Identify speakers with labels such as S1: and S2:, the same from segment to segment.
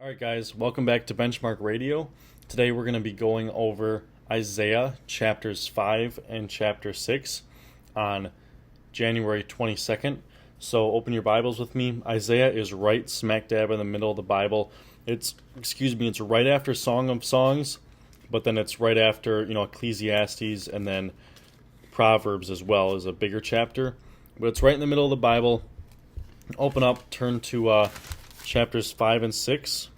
S1: All right, guys, welcome back to Benchmark Radio. Today we're going to be going over Isaiah chapters 5 and chapter 6 on January 22nd. So open your Bibles with me. Isaiah is right smack dab in the middle of the Bible. It's right after Song of Songs, but then it's right after, Ecclesiastes, and then Proverbs as well is a bigger chapter. But it's right in the middle of the Bible. Open up, turn to chapters 5 and 6,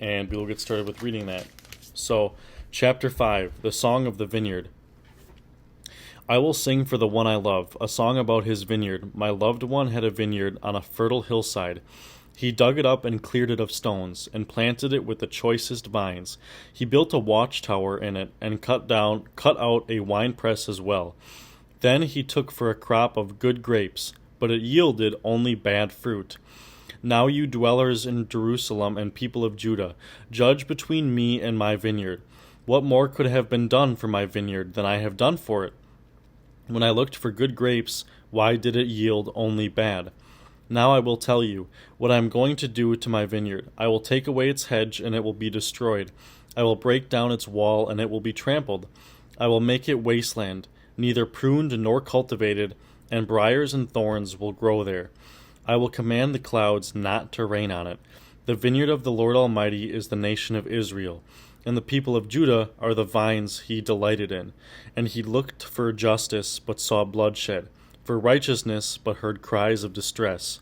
S1: and we'll get started with reading that. So, chapter 5, the Song of the Vineyard. I will sing for the one I love, a song about his vineyard. My loved one had a vineyard on a fertile hillside. He dug it up and cleared it of stones, and planted it with the choicest vines. He built a watchtower in it, and cut out a winepress as well. Then he took for a crop of good grapes, but it yielded only bad fruit. Now you dwellers in Jerusalem and people of Judah, judge between me and my vineyard. What more could have been done for my vineyard than I have done for it? When I looked for good grapes, why did it yield only bad? Now I will tell you what I am going to do to my vineyard. I will take away its hedge, and it will be destroyed. I will break down its wall, and it will be trampled. I will make it wasteland, neither pruned nor cultivated, and briars and thorns will grow there. I will command the clouds not to rain on it. The vineyard of the Lord Almighty is the nation of Israel, and the people of Judah are the vines he delighted in. And he looked for justice, but saw bloodshed, for righteousness, but heard cries of distress.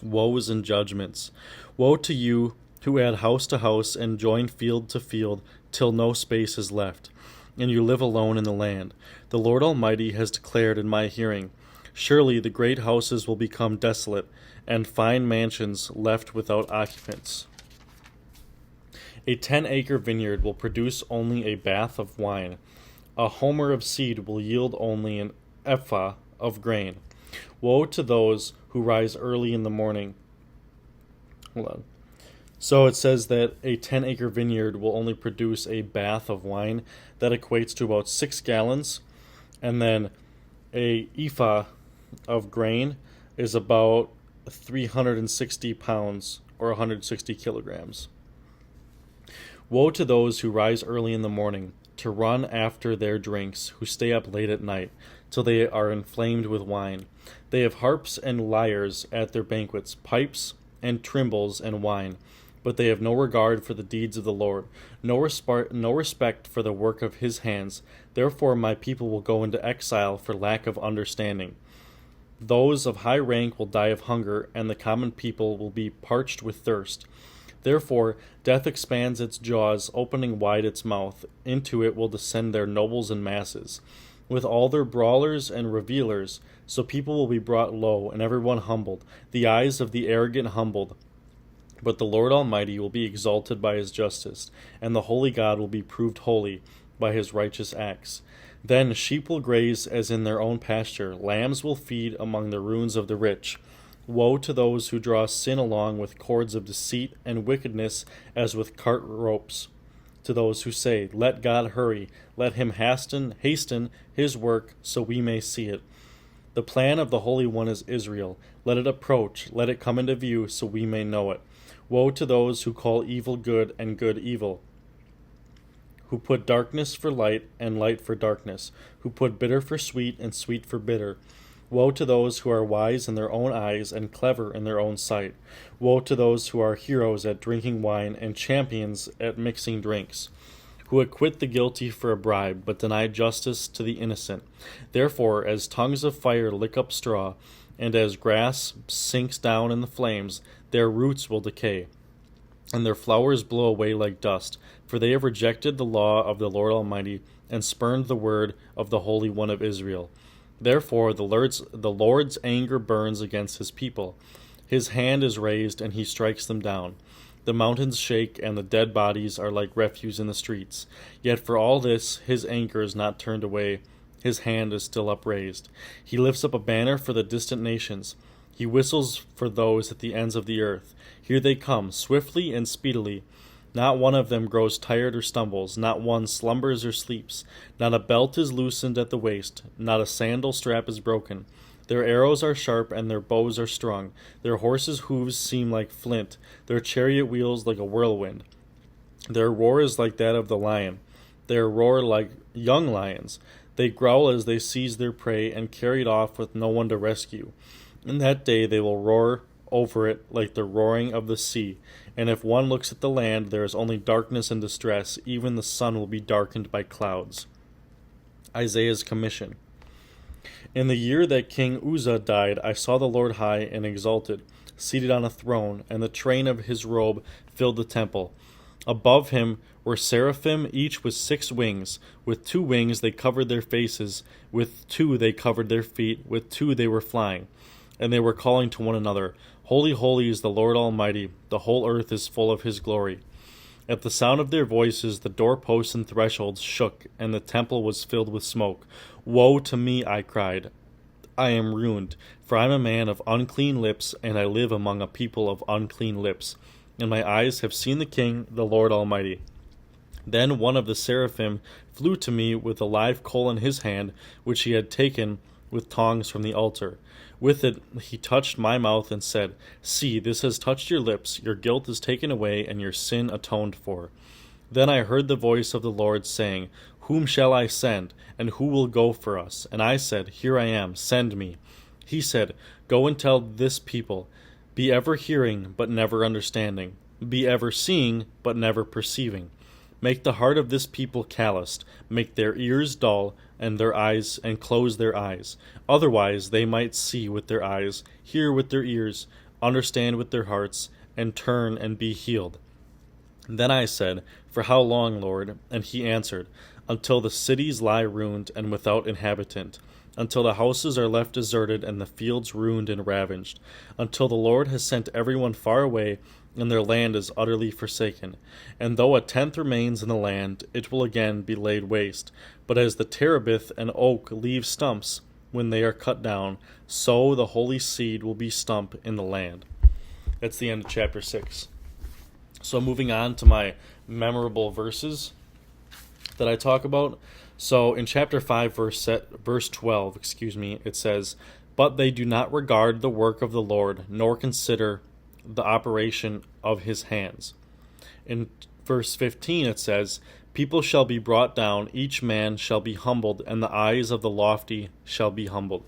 S1: Woes and judgments. Woe to you who add house to house and join field to field, till no space is left, and you live alone in the land. The Lord Almighty has declared in my hearing, surely the great houses will become desolate, and fine mansions left without occupants. A 10-acre vineyard will produce only a bath of wine. A homer of seed will yield only an ephah of grain. Woe to those who rise early in the morning. Hold on. So it says that a 10-acre vineyard will only produce a bath of wine. That equates to about 6 gallons. And then a ephah of grain is about 360 pounds or 160 kilograms. Woe to those who rise early in the morning to run after their drinks, who stay up late at night till they are inflamed with wine. They have harps and lyres at their banquets, pipes and timbrels and wine, but they have no regard for the deeds of the Lord, no respect for the work of his hands. Therefore my people will go into exile for lack of understanding. Those of high rank will die of hunger, and the common people will be parched with thirst. Therefore death expands its jaws, opening wide its mouth. Into it will descend their nobles and masses, with all their brawlers and revilers. So people will be brought low, and everyone humbled, the eyes of the arrogant humbled. But the Lord Almighty will be exalted by his justice, and the holy God will be proved holy by his righteous acts. Then sheep will graze as in their own pasture, lambs will feed among the ruins of the rich. Woe to those who draw sin along with cords of deceit, and wickedness as with cart ropes. To those who say, let God hurry, let him hasten his work, so we may see it. The plan of the Holy One is Israel. Let it approach, let it come into view, so we may know it. Woe to those who call evil good and good evil, who put darkness for light and light for darkness, who put bitter for sweet and sweet for bitter. Woe to those who are wise in their own eyes and clever in their own sight. Woe to those who are heroes at drinking wine and champions at mixing drinks, who acquit the guilty for a bribe, but deny justice to the innocent. Therefore, as tongues of fire lick up straw, and as grass sinks down in the flames, their roots will decay, and their flowers blow away like dust, for they have rejected the law of the Lord Almighty, and spurned the word of the Holy One of Israel. Therefore the Lord's anger burns against his people. His hand is raised, and he strikes them down. The mountains shake, and the dead bodies are like refuse in the streets. Yet for all this his anger is not turned away, his hand is still upraised. He lifts up a banner for the distant nations. He whistles for those at the ends of the earth. Here they come, swiftly and speedily. Not one of them grows tired or stumbles, not one slumbers or sleeps. Not a belt is loosened at the waist, not a sandal strap is broken. Their arrows are sharp, and their bows are strung. Their horses' hooves seem like flint, their chariot wheels like a whirlwind. Their roar is like that of the lion. They roar like young lions. They growl as they seize their prey and carry it off with no one to rescue. In that day they will roar over it like the roaring of the sea. And if one looks at the land, there is only darkness and distress. Even the sun will be darkened by clouds. Isaiah's commission. In the year that King Uzzah died, I saw the Lord high and exalted, seated on a throne, and the train of his robe filled the temple. Above him were seraphim, each with 6 wings. With 2 wings they covered their faces, with 2 they covered their feet, with 2 they were flying. And they were calling to one another, Holy, holy is the Lord Almighty, the whole earth is full of his glory. At the sound of their voices the doorposts and thresholds shook, and the temple was filled with smoke. Woe to me, I cried. I am ruined, for I am a man of unclean lips, and I live among a people of unclean lips. And my eyes have seen the King, the Lord Almighty. Then one of the seraphim flew to me with a live coal in his hand, which he had taken with tongs from the altar. With it he touched my mouth and said, See, this has touched your lips, your guilt is taken away, and your sin atoned for. Then I heard the voice of the Lord saying, Whom shall I send, and who will go for us? And I said, Here I am, send me. He said, Go and tell this people, Be ever hearing, but never understanding. Be ever seeing, but never perceiving. Make the heart of this people calloused, make their ears dull, and their eyes, and close their eyes. Otherwise they might see with their eyes, hear with their ears, understand with their hearts, and turn and be healed. Then I said, For how long, Lord? And he answered, Until the cities lie ruined and without inhabitant, until the houses are left deserted and the fields ruined and ravaged, until the Lord has sent everyone far away, and their land is utterly forsaken. And though a tenth remains in the land, it will again be laid waste. But as the terebinth and oak leave stumps when they are cut down, so the holy seed will be stump in the land. That's the end of chapter 6. So moving on to my memorable verses that I talk about. So in chapter 5, verse 12, it says, But they do not regard the work of the Lord, nor consider the operation of his hands. In verse 15 it says, People shall be brought down, each man shall be humbled, and the eyes of the lofty shall be humbled.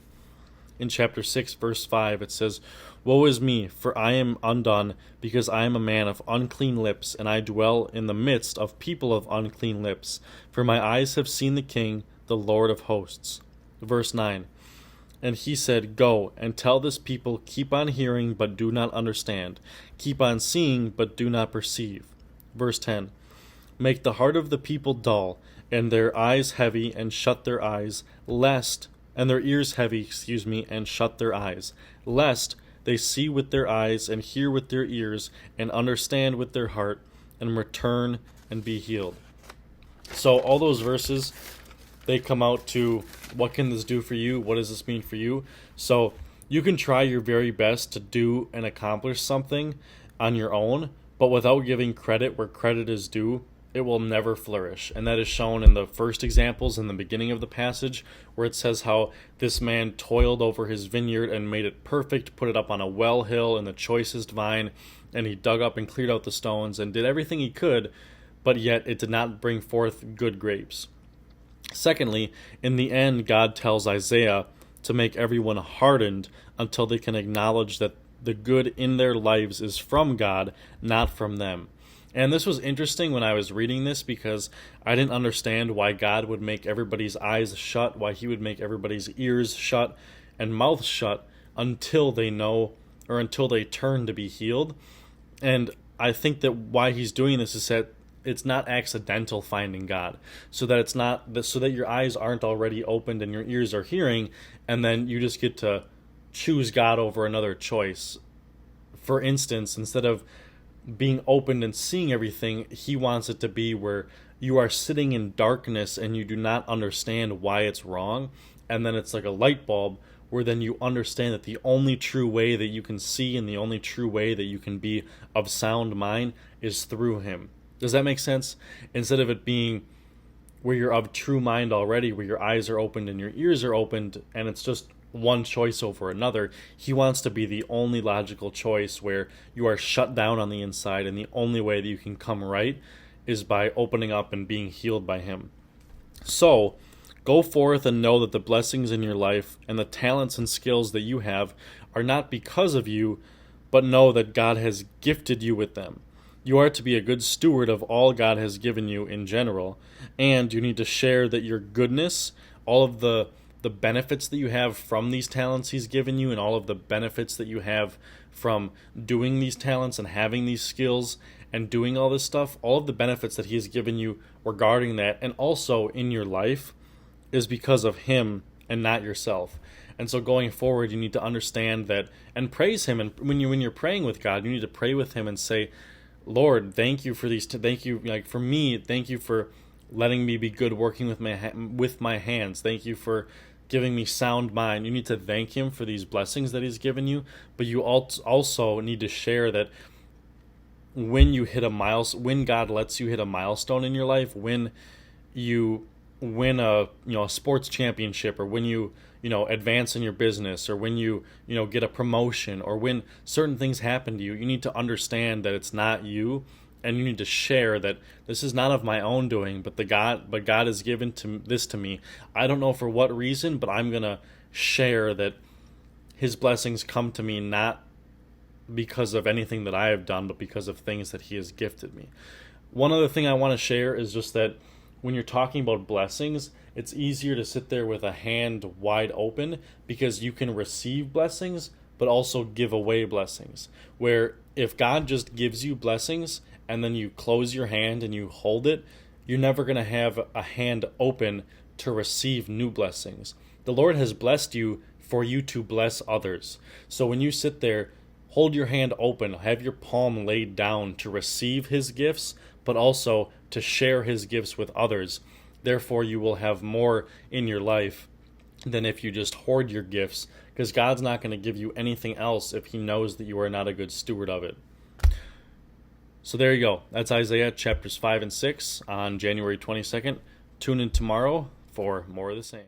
S1: In chapter 6, verse 5 it says, Woe is me, for I am undone, because I am a man of unclean lips, and I dwell in the midst of people of unclean lips. For my eyes have seen the King, the Lord of hosts. Verse 9, And he said, Go, and tell this people, Keep on hearing, but do not understand. Keep on seeing, but do not perceive. Verse 10, Make the heart of the people dull, and their eyes heavy, and shut their eyes, and their ears heavy, and shut their eyes, lest they see with their eyes, and hear with their ears, and understand with their heart, and return and be healed. So all those verses, they come out to, what can this do for you? What does this mean for you? So you can try your very best to do and accomplish something on your own, but without giving credit where credit is due, it will never flourish. And that is shown in the first examples in the beginning of the passage, where it says how this man toiled over his vineyard and made it perfect, put it up on a well hill in the choicest vine, and he dug up and cleared out the stones and did everything he could, but yet it did not bring forth good grapes. Secondly, in the end, God tells Isaiah to make everyone hardened until they can acknowledge that the good in their lives is from God, not from them. And this was interesting when I was reading this, because I didn't understand why God would make everybody's eyes shut, why he would make everybody's ears shut and mouths shut until they know, or until they turn to be healed. And I think that why he's doing this is that it's not accidental finding God, so that your eyes aren't already opened and your ears are hearing, and then you just get to choose God over another choice. For instance, instead of being opened and seeing everything, he wants it to be where you are sitting in darkness and you do not understand why it's wrong, and then it's like a light bulb where then you understand that the only true way that you can see and the only true way that you can be of sound mind is through him. Does that make sense? Instead of it being where you're of true mind already, where your eyes are opened and your ears are opened, and it's just one choice over another. He wants to be the only logical choice, where you are shut down on the inside, and the only way that you can come right is by opening up and being healed by him. So, go forth and know that the blessings in your life and the talents and skills that you have are not because of you, but know that God has gifted you with them. You are to be a good steward of all God has given you in general, and you need to share that your goodness, all of the benefits that you have from these talents he's given you, and all of the benefits that you have from doing these talents and having these skills and doing all this stuff, all of the benefits that he has given you regarding that, and also in your life, is because of him and not yourself. And so going forward, you need to understand that and praise him. And when you're praying with God, you need to pray with him and say, Lord, thank you for these. Thank you, like for me. Thank you for letting me be good working with my hands. Thank you for giving me sound mind. You need to thank him for these blessings that he's given you. But you also need to share that when you hit when God lets you hit a milestone in your life, when you win a sports championship, or when you advance in your business, or when you get a promotion, or when certain things happen to you, you need to understand that it's not you, and you need to share that this is not of my own doing, but God has given this to me. I don't know for what reason, but I'm gonna share that his blessings come to me not because of anything that I have done, but because of things that he has gifted me. One other thing I want to share is just that when you're talking about blessings, it's easier to sit there with a hand wide open, because you can receive blessings but also give away blessings. Where if God just gives you blessings and then you close your hand and you hold it, you're never going to have a hand open to receive new blessings. The Lord has blessed you for you to bless others. So when you sit there, hold your hand open, have your palm laid down to receive his gifts, but also to share his gifts with others. Therefore, you will have more in your life than if you just hoard your gifts, because God's not going to give you anything else if he knows that you are not a good steward of it. So there you go. That's Isaiah chapters 5 and 6 on January 22nd. Tune in tomorrow for more of the same.